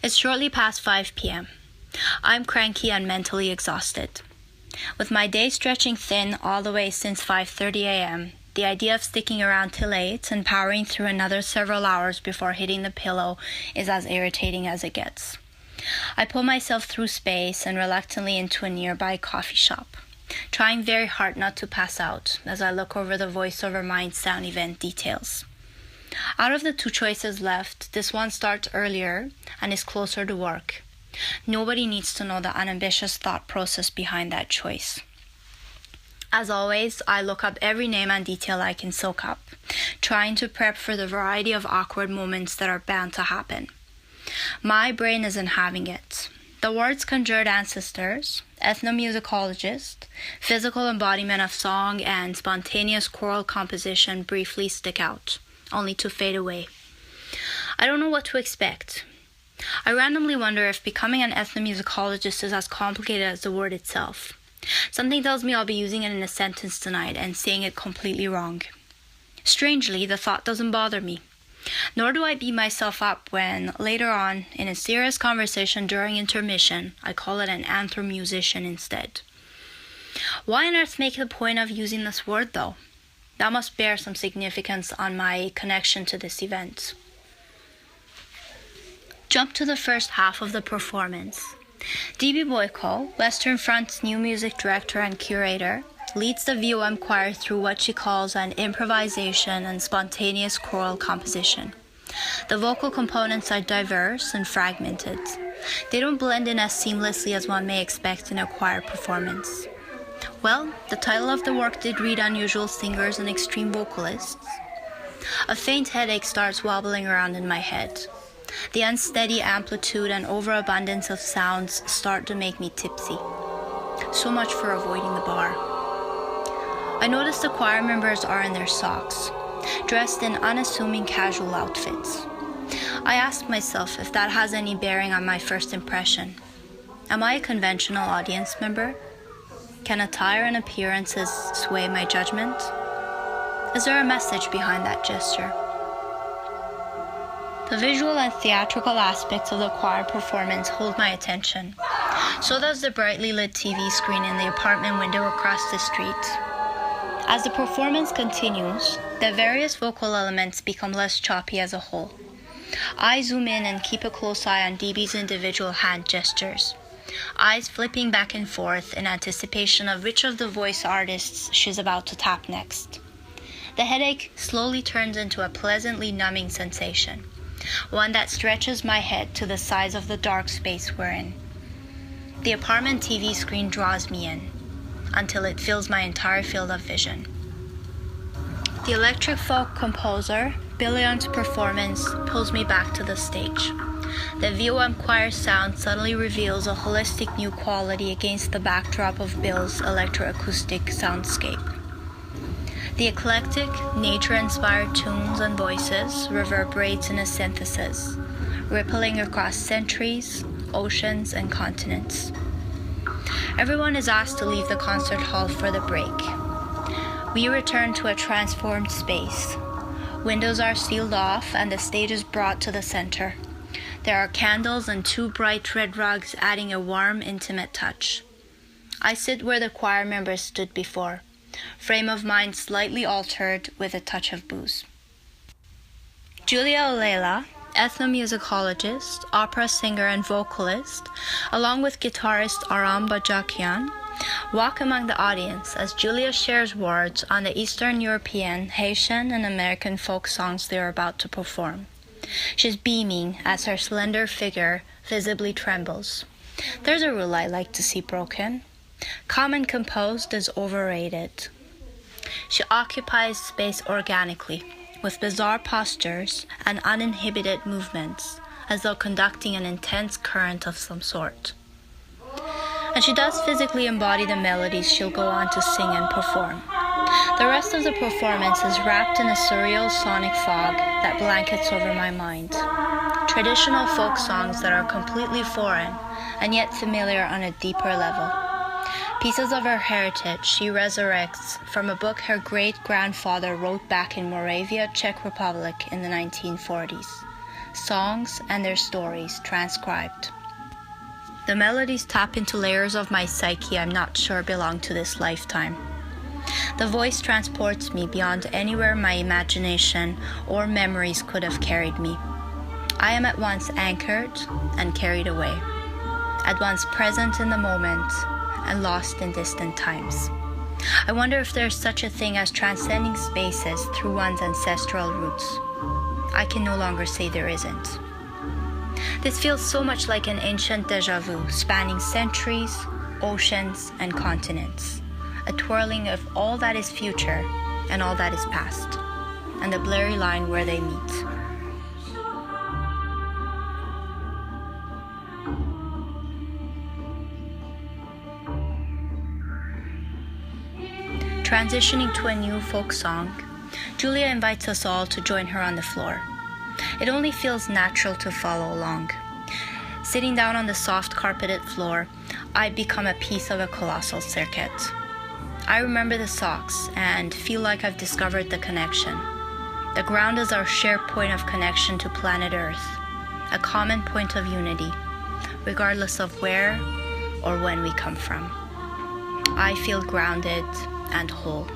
It's shortly past 5 p.m. I'm cranky and mentally exhausted. With my day stretching thin all the way since 5:30 a.m., the idea of sticking around till 8 and powering through another several hours before hitting the pillow is as irritating as it gets. I pull myself through space and reluctantly into a nearby coffee shop, trying very hard not to pass out as I look over the voiceover mind sound event details. Out of the two choices left, this one starts earlier and is closer to work. Nobody needs to know the unambitious thought process behind that choice. As always, I look up every name and detail I can soak up, trying to prep for the variety of awkward moments that are bound to happen. My brain isn't having it. The words conjured ancestors, ethnomusicologist, physical embodiment of song, and spontaneous choral composition briefly stick out, only to fade away. I don't know what to expect. I randomly wonder if becoming an ethnomusicologist is as complicated as the word itself. Something tells me I'll be using it in a sentence tonight and saying it completely wrong. Strangely, the thought doesn't bother me. Nor do I beat myself up when, later on, in a serious conversation during intermission, I call it an anthromusician instead. Why on earth make a point of using this word, though? That must bear some significance on my connection to this event. Jump to the first half of the performance. D.B. Boyko, Western Front's new music director and curator, leads the VOM choir through what she calls an improvisation and spontaneous choral composition. The vocal components are diverse and fragmented. They don't blend in as seamlessly as one may expect in a choir performance. Well, the title of the work did read Unusual Singers and Extreme Vocalists. A faint headache starts wobbling around in my head. The unsteady amplitude and overabundance of sounds start to make me tipsy. So much for avoiding the bar. I notice the choir members are in their socks, dressed in unassuming casual outfits. I ask myself if that has any bearing on my first impression. Am I a conventional audience member? Can attire and appearances sway my judgment? Is there a message behind that gesture? The visual and theatrical aspects of the choir performance hold my attention. So does the brightly lit TV screen in the apartment window across the street. As the performance continues, the various vocal elements become less choppy as a whole. I zoom in and keep a close eye on DB's individual hand gestures, eyes flipping back and forth in anticipation of which of the voice artists she's about to tap next. The headache slowly turns into a pleasantly numbing sensation, one that stretches my head to the size of the dark space we're in. The apartment TV screen draws me in, until it fills my entire field of vision. The electric folk composer, Billion's performance pulls me back to the stage. The VOM choir sound suddenly reveals a holistic new quality against the backdrop of Bill's electroacoustic soundscape. The eclectic, nature-inspired tunes and voices reverberate in a synthesis, rippling across centuries, oceans, and continents. Everyone is asked to leave the concert hall for the break. We return to a transformed space. Windows are sealed off and the stage is brought to the center. There are candles and two bright red rugs adding a warm, intimate touch. I sit where the choir members stood before, frame of mind slightly altered with a touch of booze. Julia Olela, ethnomusicologist, opera singer and vocalist, along with guitarist Aram Bajakian, walk among the audience as Julia shares words on the Eastern European, Haitian, and American folk songs they are about to perform. She's beaming as her slender figure visibly trembles. There's a rule I like to see broken. Calm and composed is overrated. She occupies space organically, with bizarre postures and uninhibited movements, as though conducting an intense current of some sort. And she does physically embody the melodies she'll go on to sing and perform. The rest of the performance is wrapped in a surreal sonic fog that blankets over my mind. Traditional folk songs that are completely foreign and yet familiar on a deeper level. Pieces of her heritage she resurrects from a book her great-grandfather wrote back in Moravia, Czech Republic in the 1940s. songs and their stories transcribed. The melodies tap into layers of my psyche I'm not sure belong to this lifetime. The voice transports me beyond anywhere my imagination or memories could have carried me. I am at once anchored and carried away, at once present in the moment and lost in distant times. I wonder if there's such a thing as transcending spaces through one's ancestral roots. I can no longer say there isn't. This feels so much like an ancient déjà vu spanning centuries, oceans, and continents, a twirling of all that is future and all that is past, and the blurry line where they meet. Transitioning to a new folk song, Julia invites us all to join her on the floor. It only feels natural to follow along. Sitting down on the soft carpeted floor, I become a piece of a colossal circuit. I remember the socks and feel like I've discovered the connection. The ground is our shared point of connection to planet Earth, a common point of unity, regardless of where or when we come from. I feel grounded and whole.